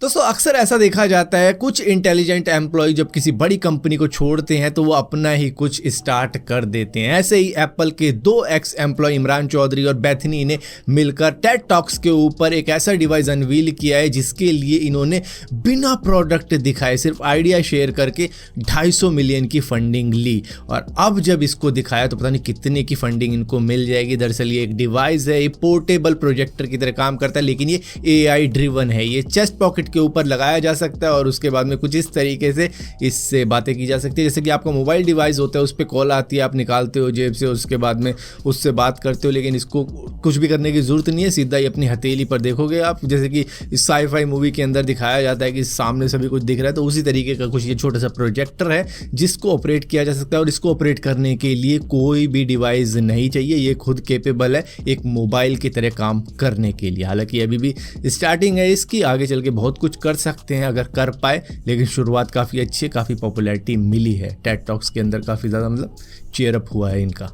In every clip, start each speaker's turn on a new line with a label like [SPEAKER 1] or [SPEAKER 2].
[SPEAKER 1] दोस्तों अक्सर ऐसा देखा जाता है कुछ इंटेलिजेंट एम्प्लॉय जब किसी बड़ी कंपनी को छोड़ते हैं तो वो अपना ही कुछ स्टार्ट कर देते हैं। ऐसे ही एप्पल के दो एक्स एम्प्लॉय इमरान चौधरी और बेथनी ने मिलकर टेड टॉक्स के ऊपर एक ऐसा डिवाइस अनवील किया है जिसके लिए इन्होंने बिना प्रोडक्ट दिखाए सिर्फ आइडिया शेयर करके 250 मिलियन की फंडिंग ली। और अब जब इसको दिखाया तो पता नहीं कितने की फंडिंग इनको मिल जाएगी। दरअसल ये एक डिवाइस है, ये पोर्टेबल प्रोजेक्टर की तरह काम करता है, लेकिन ये AI ड्रिवन है। ये चेस्ट पॉकेट के ऊपर लगाया जा सकता है और उसके बाद में कुछ इस तरीके से इससे बातें की जा सकती है, जैसे कि आपका मोबाइल डिवाइस होता है, उस पर कॉल आती है, आप निकालते हो जेब से, उसके बाद में उससे बात करते हो। लेकिन इसको कुछ भी करने की ज़रूरत नहीं है, सीधा ही अपनी हथेली पर देखोगे आप, जैसे कि इस साई-फाई मूवी के अंदर दिखाया जाता है कि सामने सभी कुछ दिख रहा है। तो उसी तरीके का कुछ ये छोटा सा प्रोजेक्टर है जिसको ऑपरेट किया जा सकता है। और इसको ऑपरेट करने के लिए कोई भी डिवाइस नहीं चाहिए, ये खुद कैपेबल है एक मोबाइल की तरह काम करने के लिए। हालांकि अभी भी स्टार्टिंग है इसकी, आगे चल के बहुत कुछ कर सकते हैं अगर कर पाए, लेकिन शुरुआत काफ़ी अच्छी है, काफ़ी पॉपुलैरिटी मिली है। टेड टॉक्स के अंदर काफ़ी ज़्यादा मतलब चीयर अप हुआ है इनका।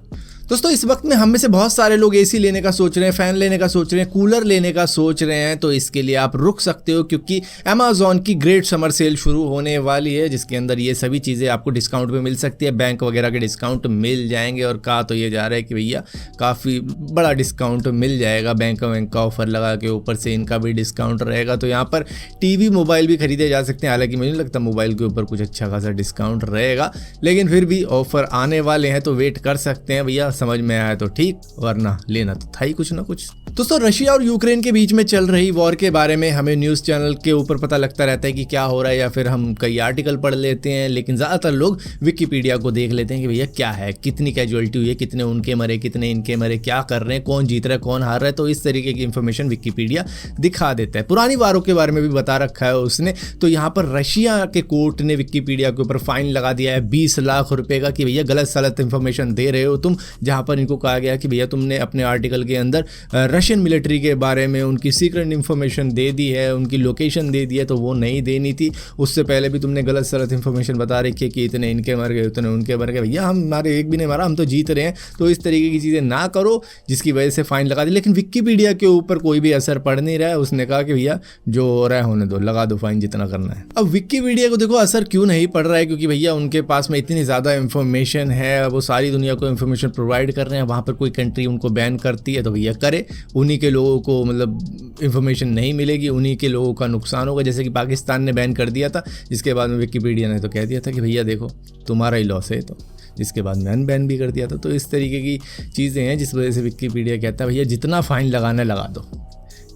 [SPEAKER 1] दोस्तों इस वक्त में हम में से बहुत सारे लोग AC लेने का सोच रहे हैं, फ़ैन लेने का सोच रहे हैं, कूलर लेने का सोच रहे हैं। तो इसके लिए आप रुक सकते हो क्योंकि Amazon की ग्रेट समर सेल शुरू होने वाली है जिसके अंदर ये सभी चीज़ें आपको डिस्काउंट पे मिल सकती है। बैंक वगैरह के डिस्काउंट मिल जाएंगे और कहा तो ये जा रहा है कि भैया काफ़ी बड़ा डिस्काउंट मिल जाएगा, बैंक का ऑफर लगा के ऊपर से इनका भी डिस्काउंट रहेगा। तो यहाँ पर TV मोबाइल भी खरीदे जा सकते हैं। हालांकि मुझे नहीं लगता मोबाइल के ऊपर कुछ अच्छा खासा डिस्काउंट रहेगा, लेकिन फिर भी ऑफर आने वाले हैं तो वेट कर सकते हैं भैया। समझ में आया तो ठीक, वरना लेना तो था ही कुछ ना कुछ। दोस्तों रशिया और यूक्रेन के बीच में चल रही वॉर के बारे में हमें न्यूज़ चैनल के ऊपर पता लगता रहता है कि क्या हो रहा है, या फिर हम कई आर्टिकल पढ़ लेते हैं, लेकिन ज़्यादातर लोग विकिपीडिया को देख लेते हैं कि भैया क्या है, कितनी कैजुअलिटी हुई है, कितने उनके मरे, कितने इनके मरे, क्या कर रहे हैं, कौन जीत रहा है, कौन हार रहा है। तो इस तरीके की इंफॉर्मेशन विकिपीडिया दिखा देता है। पुरानी वारों के बारे में भी बता रखा है उसने। तो यहाँ पर रशिया के कोर्ट ने विकिपीडिया के ऊपर फाइन लगा दिया है 20 लाख रुपए का कि भैया गलत सलत इंफॉर्मेशन दे रहे हो तुम। जहाँ पर इनको कहा गया कि भैया तुमने अपने आर्टिकल के अंदर रशियन मिलिट्री के बारे में उनकी सीक्रेट इन्फॉर्मेशन दे दी है, उनकी लोकेशन दे दी है, तो वो नहीं देनी थी। उससे पहले भी तुमने गलत सलत इन्फॉर्मेशन बता रखी है कि इतने इनके मर गए, उतने उनके मर गए। भैया हमारे एक भी नहीं मारा, हम तो जीत रहे हैं। तो इस तरीके की चीज़ें ना करो जिसकी वजह से फाइन लगा दी। लेकिन विकिपीडिया के ऊपर कोई भी असर पड़ नहीं रहा है। उसने कहा कि भैया जो हो रहा है होने दो, लगा दो फाइन जितना करना है। अब विकिपीडिया को देखो असर क्यों नहीं पड़ रहा है, क्योंकि भैया उनके पास में इतनी ज़्यादा इन्फॉर्मेशन है, वो सारी दुनिया को इन्फॉर्मेशन प्रोवाइड कर रहे हैं। वहाँ पर कोई कंट्री उनको बैन करती है तो भैया करे, उन्हीं के लोगों को मतलब इन्फॉर्मेशन नहीं मिलेगी, उन्हीं के लोगों का नुकसान होगा। जैसे कि पाकिस्तान ने बैन कर दिया था, जिसके बाद में विकिपीडिया ने तो कह दिया था कि भैया देखो तुम्हारा ही लॉस है, तो जिसके बाद में अनबैन भी कर दिया था। तो इस तरीके की चीज़ें हैं जिस वजह से विकिपीडिया कहता है भैया जितना फाइन लगाना लगा दो,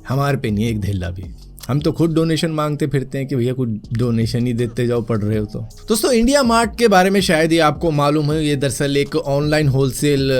[SPEAKER 1] हमारे पे नहीं एक धेला भी। हम तो खुद डोनेशन मांगते फिरते हैं कि भैया कुछ डोनेशन ही देते जाओ, पढ़ रहे हो तो। दोस्तों इंडिया मार्ट के बारे में शायद ये आपको मालूम है, ये दरअसल एक ऑनलाइन होलसेल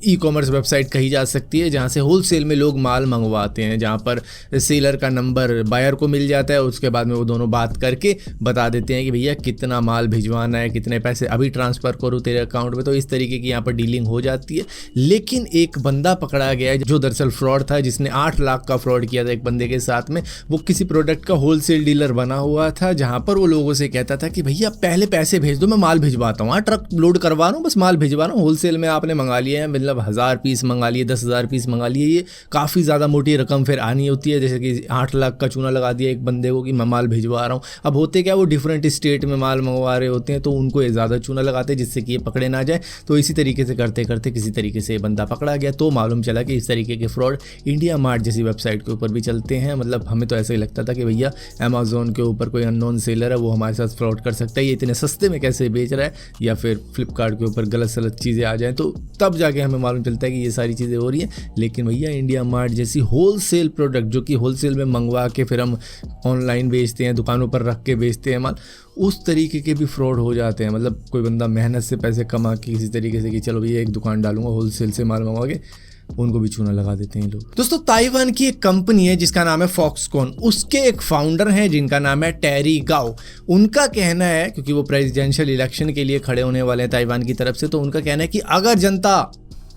[SPEAKER 1] ई-कॉमर्स वेबसाइट कही जा सकती है जहाँ से होलसेल में लोग माल मंगवाते हैं, जहाँ पर सेलर का नंबर बायर को मिल जाता है। उसके बाद में वो दोनों बात करके बता देते हैं कि भैया कितना माल भिजवाना है, कितने पैसे अभी ट्रांसफ़र करो तेरे अकाउंट में। तो इस तरीके की यहाँ पर डीलिंग हो जाती है। लेकिन एक बंदा पकड़ा गया है जो दरअसल फ्रॉड था, जिसने 8 लाख का फ्रॉड किया था एक बंदे के साथ में। वो किसी प्रोडक्ट का होलसेल डीलर बना हुआ था, जहां पर वो लोगों से कहता था कि भैया पहले पैसे भेज दो, मैं माल भिजवाता हूँ, ट्रक लोड करवा रहा हूँ, बस माल भिजवा रहा हूँ। होलसेल में आपने मंगा लिए हैं, मतलब 1000 पीस मंगा लिए, 10,000 पीस मंगा लिए, ये काफ़ी ज़्यादा मोटी रकम फिर आनी होती है। जैसे कि 8 लाख का चूना लगा दिया एक बंदे को कि मैं माल भिजवा रहा हूँ। अब होते क्या, वो डिफरेंट स्टेट में माल मंगवा रहे होते हैं, तो उनको ये ज़्यादा चूना लगाते हैं जिससे कि ये पकड़े ना जाए। तो इसी तरीके से करते करते किसी तरीके से ये बंदा पकड़ा गया। तो मालूम चला कि इस तरीके के फ्रॉड इंडिया मार्ट जैसी वेबसाइट के ऊपर भी चलते हैं। मतलब हमें तो ऐसा ही लगता था कि भैया Amazon के ऊपर कोई अननोन सेलर है, वो हमारे साथ फ्रॉड कर सकता है, ये इतने सस्ते में कैसे बेच रहा है, या फिर फ्लिपकार्ट के ऊपर गलत सलत चीज़ें आ जाएं, तो तब जाके हमें मालूम चलता है कि ये सारी चीज़ें हो रही हैं। लेकिन भैया इंडिया मार्ट जैसी होलसेल प्रोडक्ट जो कि होलसेल में मंगवा के फिर हम ऑनलाइन बेचते हैं, दुकानों पर रख के बेचते हैं माल, उस तरीके के भी फ्रॉड हो जाते हैं। मतलब कोई बंदा मेहनत से पैसे कमा के किसी तरीके से कि चलो भैया एक दुकान डालूंगा होलसेल से माल मंगवा के, उनको भी चूना लगा देते हैं लोग। दोस्तों ताइवान की एक कंपनी है जिसका नाम है फॉक्सकॉन, उसके एक फाउंडर हैं जिनका नाम है टेरी गाओ। उनका कहना है, क्योंकि वो प्रेसिडेंशियल इलेक्शन के लिए खड़े होने वाले हैं ताइवान की तरफ से, तो उनका कहना है कि अगर जनता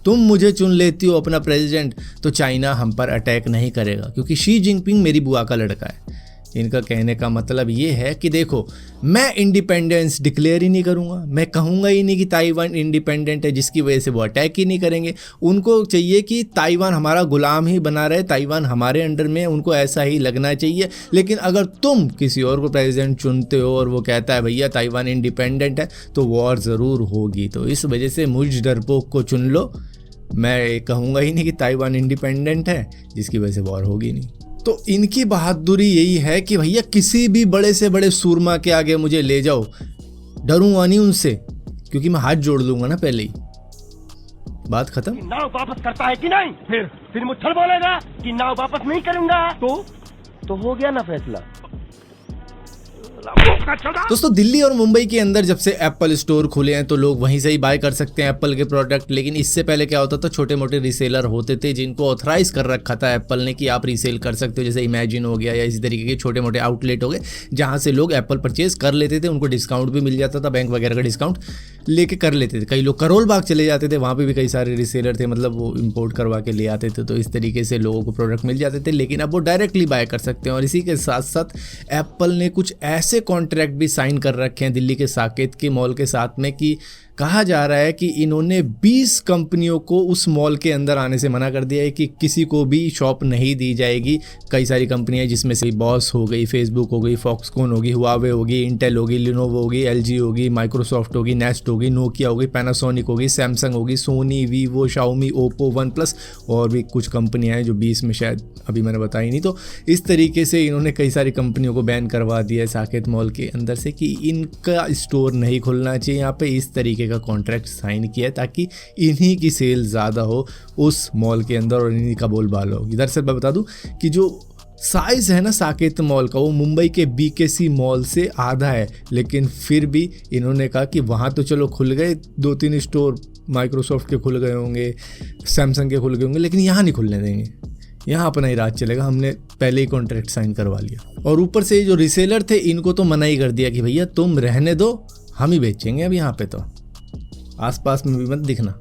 [SPEAKER 1] तुम मुझे चुन लेती हो अपना प्रेसिडेंट तो चाइना हम पर अटैक नहीं करेगा, क्योंकि शी जिनपिंग मेरी बुआ का लड़का है। इनका कहने का मतलब ये है कि देखो, मैं इंडिपेंडेंस डिक्लेयर ही नहीं करूँगा, मैं कहूँगा ही नहीं कि ताइवान इंडिपेंडेंट है, जिसकी वजह से वो अटैक ही नहीं करेंगे। उनको चाहिए कि ताइवान हमारा गुलाम ही बना रहे, ताइवान हमारे अंडर में है, उनको ऐसा ही लगना चाहिए। लेकिन अगर तुम किसी और को प्रेसिडेंट चुनते हो और वो कहता है भैया ताइवान इंडिपेंडेंट है, तो वॉर ज़रूर होगी। तो इस वजह से मुझ डरपोक को चुन लो, मैं कहूँगा ही नहीं कि ताइवान इंडिपेंडेंट है, जिसकी वजह से वॉर होगी नहीं। तो इनकी बहादुरी यही है कि भैया किसी भी बड़े से बड़े सूरमा के आगे मुझे ले जाओ, डरूंगा नहीं उनसे, क्योंकि मैं हाथ जोड़ लूंगा ना पहले ही। बात खत्म।
[SPEAKER 2] नाव वापस करता है कि नहीं? फिर मुझे बोलेगा कि नाव वापस नहीं करूंगा, तो हो गया ना फैसला।
[SPEAKER 1] दोस्तों, दिल्ली और मुंबई के अंदर जब से एप्पल स्टोर खुले हैं तो लोग वहीं से ही बाय कर सकते हैं एप्पल के प्रोडक्ट। लेकिन इससे पहले क्या होता था, छोटे मोटे रीसेलर होते थे जिनको ऑथराइज कर रखा था एप्पल ने कि आप रीसेल कर सकते हो, जैसे इमेजिन हो गया या इसी तरीके के छोटे मोटे आउटलेट हो गए, जहां से लोग एप्पल परचेज कर लेते थे। उनको डिस्काउंट भी मिल जाता था, बैंक वगैरह का डिस्काउंट लेके कर लेते थे। कई लोग करोल बाग चले जाते थे, वहाँ पे भी कई सारे रीसेलर थे, मतलब वो इंपोर्ट करवा के ले आते थे। तो इस तरीके से लोगों को प्रोडक्ट मिल जाते थे, लेकिन अब वो डायरेक्टली बाय कर सकते हैं। और इसी के साथ साथ एप्पल ने कुछ ऐसे कॉन्ट्रैक्ट भी साइन कर रखे हैं दिल्ली के साकेत के मॉल के साथ में कि कहा जा रहा है कि इन्होंने 20 कंपनियों को उस मॉल के अंदर आने से मना कर दिया है कि किसी को भी शॉप नहीं दी जाएगी। कई सारी कंपनियां जिसमें से बॉस हो गई, फेसबुक हो गई, फॉक्सकॉन होगी, हुआवे होगी, इंटेल होगी, लिनोवो होगी, एलजी होगी, माइक्रोसॉफ्ट होगी, नेस्ट होगी, नोकिया होगी, पैनासोनिक होगी, सैमसंग होगी, Sony, Vivo, Xiaomi, Oppo, one plus और भी कुछ कंपनियां हैं जो 20 में शायद अभी मैंने बताई नहीं। तो इस तरीके से इन्होंने कई सारी कंपनियों को बैन करवा दिया है साकेत मॉल के अंदर से कि इनका स्टोर नहीं खुलना चाहिए यहाँ पे। इस तरीके का कॉन्ट्रैक्ट साइन किया है ताकि इन्हीं की सेल ज़्यादा हो उस मॉल के अंदर और इन्हीं का बोलबाला हो। इधर से मैं बता दूं कि जो साइज़ है ना साकेत मॉल का, वो मुंबई के बीकेसी मॉल से आधा है, लेकिन फिर भी इन्होंने कहा कि वहाँ तो चलो खुल गए 2-3 स्टोर, माइक्रोसॉफ्ट के खुल गए होंगे, सैमसंग के खुल गए होंगे, लेकिन यहाँ नहीं खुलने देंगे, यहाँ अपना ही राज चलेगा, हमने पहले ही कॉन्ट्रैक्ट साइन करवा लिया। और ऊपर से जो रिसेलर थे इनको तो मना ही कर दिया कि भैया तुम रहने दो, हम ही बेचेंगे अब यहाँ पे, तो आसपास में भी मत दिखना।